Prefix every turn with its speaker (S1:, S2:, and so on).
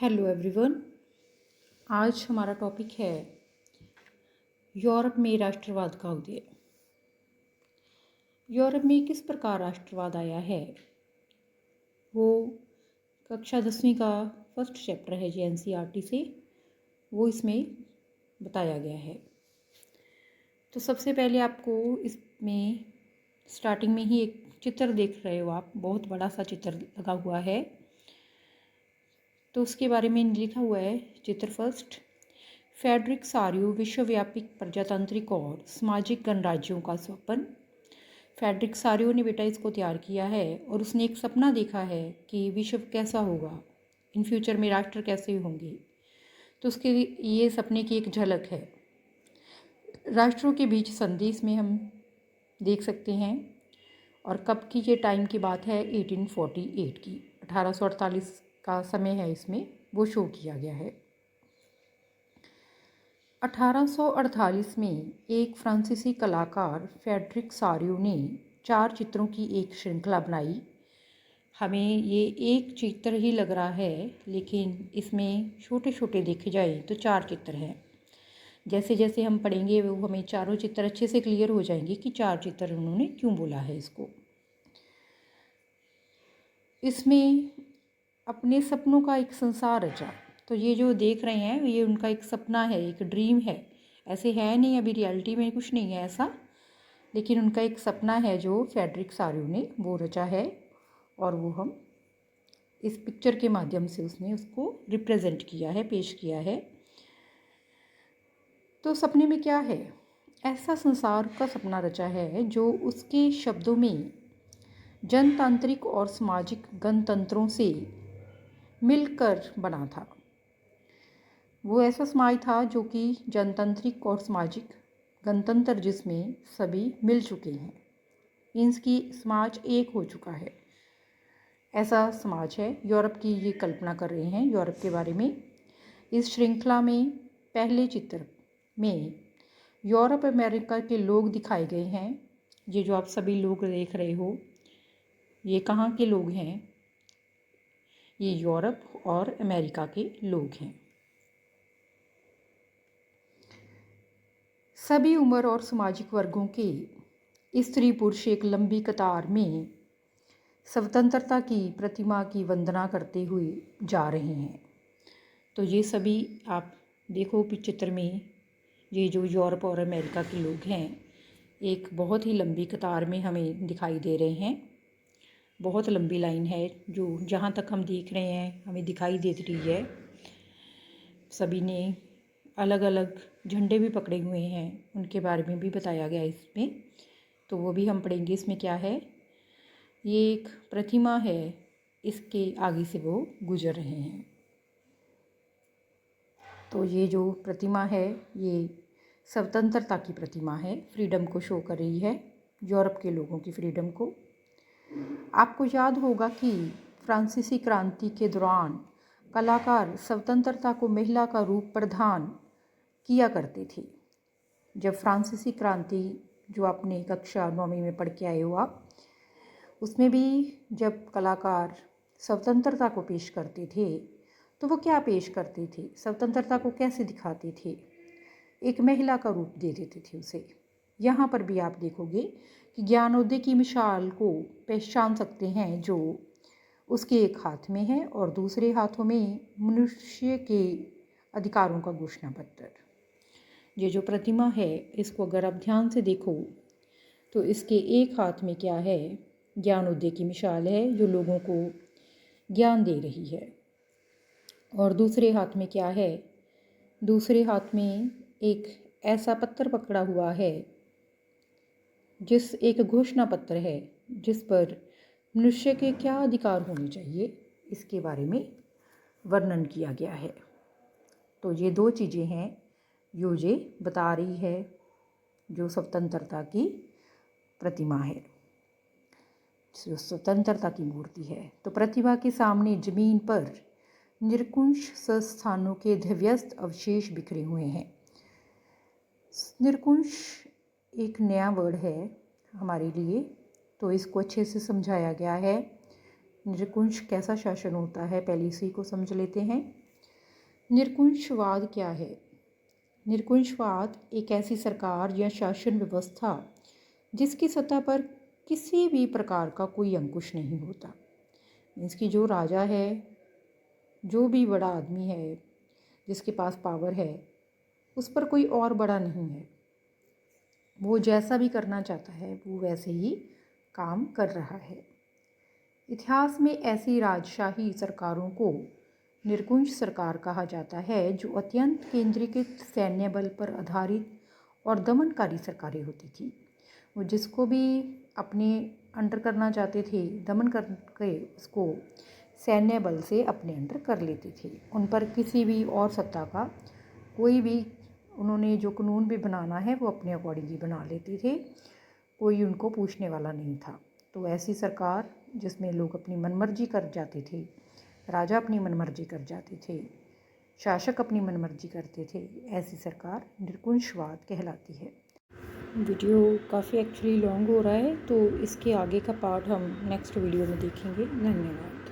S1: Hello everyone. आज हमारा topic है यूरोप में राष्ट्रवाद का उदय। यूरोप में किस प्रकार राष्ट्रवाद आया है वो कक्षा 10वीं का फर्स्ट चैप्टर है जो एनसीईआरटी से, वो इसमें बताया गया है। तो सबसे पहले आपको इसमें स्टार्टिंग में ही एक चित्र देख रहे हो आप, बहुत बड़ा सा चित्र लगा हुआ है। तो उसके बारे में लिखा हुआ है चित्र फर्स्ट, फ्रेडरिक सारियो विश्वव्यापी प्रजातांत्रिक और सामाजिक गणराज्यों का स्वप्न। फ्रेडरिक सारियो ने बेटा इसको तैयार किया है और उसने एक सपना देखा है कि विश्व कैसा होगा, इन फ्यूचर में राष्ट्र कैसे होंगे। तो उसके ये सपने की एक झलक है। राष्ट्रों के बीच संधि इसमें हम देख सकते हैं। और कब की ये टाइम की बात है, 1848 की, 1848 का समय है इसमें, वो शो किया गया है। 1848 में एक फ्रांसीसी कलाकार फ्रेडरिक सारियो ने 4 चित्रों की एक श्रृंखला बनाई। हमें ये एक चित्र ही लग रहा है, लेकिन इसमें छोटे छोटे देखे जाए तो 4 चित्र हैं। जैसे जैसे हम पढ़ेंगे वो हमें चारों चित्र अच्छे से क्लियर हो जाएंगे कि 4 चित्र उन्होंने क्यों बोला है इसको। इसमें अपने सपनों का एक संसार रचा। तो ये जो देख रहे हैं ये उनका एक सपना है, एक ड्रीम है। ऐसे है नहीं, अभी रियलिटी में कुछ नहीं है ऐसा, लेकिन उनका एक सपना है जो फ्रेडरिक सारियो ने वो रचा है। और वो हम इस पिक्चर के माध्यम से उसने उसको रिप्रेजेंट किया है, पेश किया है। तो सपने में क्या है, ऐसा संसार का सपना रचा है जो उसके शब्दों में जनतांत्रिक और सामाजिक गणतंत्रों से मिलकर बना था। वो ऐसा समाज था जो कि जनतांत्रिक और सामाजिक गणतंत्र जिसमें सभी मिल चुके हैं, इनकी समाज एक हो चुका है, ऐसा समाज है। यूरोप की ये कल्पना कर रहे हैं यूरोप के बारे में। इस श्रृंखला में पहले चित्र में यूरोप अमेरिका के लोग दिखाए गए हैं। ये जो आप सभी लोग देख रहे हो ये कहाँ के लोग हैं, ये यूरोप और अमेरिका के लोग हैं। सभी उम्र और सामाजिक वर्गों के स्त्री पुरुष एक लंबी कतार में स्वतंत्रता की प्रतिमा की वंदना करते हुए जा रहे हैं। तो ये सभी आप देखो चित्र में, ये जो यूरोप और अमेरिका के लोग हैं एक बहुत ही लंबी कतार में हमें दिखाई दे रहे हैं। बहुत लंबी लाइन है जो जहाँ तक हम देख रहे हैं हमें दिखाई दे रही है। सभी ने अलग अलग झंडे भी पकड़े हुए हैं, उनके बारे में भी बताया गया है इसमें, तो वो भी हम पढ़ेंगे। इसमें क्या है, ये एक प्रतिमा है, इसके आगे से वो गुजर रहे हैं। तो ये जो प्रतिमा है ये स्वतंत्रता की प्रतिमा है, फ्रीडम को शो कर रही है, यूरोप के लोगों की फ्रीडम को। आपको याद होगा कि फ्रांसीसी क्रांति के दौरान कलाकार स्वतंत्रता को महिला का रूप प्रदान किया करते थे। जब फ्रांसीसी क्रांति जो आपने कक्षा 9वीं में पढ़ के आए हो आप, उसमें भी जब कलाकार स्वतंत्रता को पेश करते थे तो वो क्या पेश करते थे, स्वतंत्रता को कैसे दिखाते थे, एक महिला का रूप दे देते थे उसे। यहाँ पर भी आप देखोगे कि ज्ञानोदय की मिसाल को पहचान सकते हैं जो उसके एक हाथ में है और दूसरे हाथों में मनुष्य के अधिकारों का घोषणा पत्र। ये जो प्रतिमा है इसको अगर आप ध्यान से देखो तो इसके एक हाथ में क्या है, ज्ञानोदय की मिसाल है जो लोगों को ज्ञान दे रही है। और दूसरे हाथ में क्या है, दूसरे हाथ में एक ऐसा पत्थर पकड़ा हुआ है जिस एक घोषणा पत्र है जिस पर मनुष्य के क्या अधिकार होने चाहिए इसके बारे में वर्णन किया गया है। तो ये 2 चीज़ें हैं जो ये बता रही है जो स्वतंत्रता की प्रतिमा है, जो स्वतंत्रता की मूर्ति है। तो प्रतिभा के सामने जमीन पर निरंकुश संस्थानों के ध्यस्त अवशेष बिखरे हुए हैं। निरंकुश एक नया वर्ड है हमारे लिए, तो इसको अच्छे से समझाया गया है। निरंकुश कैसा शासन होता है पहले इसी को समझ लेते हैं। निरकुंशवाद क्या है? निरकुंशवाद एक ऐसी सरकार या शासन व्यवस्था जिसकी सत्ता पर किसी भी प्रकार का कोई अंकुश नहीं होता। मीन्स कि जो राजा है, जो भी बड़ा आदमी है, जिसके पास पावर है, उस पर कोई और बड़ा नहीं है। वो जैसा भी करना चाहता है वो वैसे ही काम कर रहा है। इतिहास में ऐसी राजशाही सरकारों को निरकुंश सरकार कहा जाता है जो अत्यंत केंद्रीकृत सैन्य बल पर आधारित और दमनकारी सरकारें होती थी। वो जिसको भी अपने अंडर करना चाहते थे, दमन करके उसको सैन्य बल से अपने अंडर कर लेते थे। उन पर किसी भी और सत्ता का कोई भी, उन्होंने जो कानून भी बनाना है वो अपने अकॉर्डिंग ही बना लेते थे, कोई उनको पूछने वाला नहीं था। तो ऐसी सरकार जिसमें लोग अपनी मनमर्जी कर जाते थे, राजा अपनी मनमर्जी कर जाते थे, शासक अपनी मनमर्जी करते थे, ऐसी सरकार निरकुंशवाद कहलाती है। वीडियो काफ़ी एक्चुअली लॉन्ग हो रहा है, तो इसके आगे का पार्ट हम नेक्स्ट वीडियो में देखेंगे। धन्यवाद।